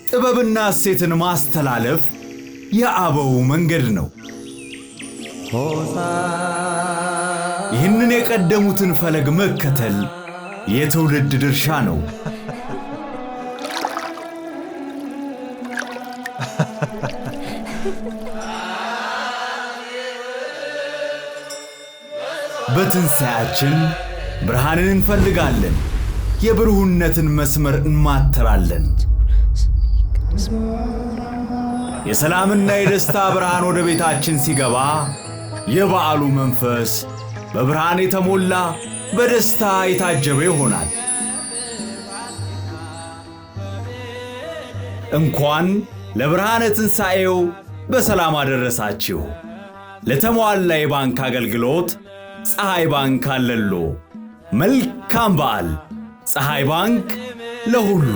ጥበብና እሴትን ማስተላለፍ የአበው መንገድ ነው። ይህንን የቀደሙትን ፈለግ መከተል የትውልድ ድርሻ ነው። በትንሣኤያችን ብርሃንን እንፈልጋለን። የብሩህነትን መስመር እንማተራለን። የሰላምና የደስታ ብርሃን ወደ ቤታችን ሲገባ የበዓሉ መንፈስ በብርሃን የተሞላ በደስታ የታጀበ ይሆናል። እንኳን ለብርሃነ ትንሣኤው በሰላም አደረሳችሁ። ለተሟላ የባንክ አገልግሎት ፀሐይ ባንክ አለሎ። መልካም በዓል። ፀሐይ ባንክ ለሁሉ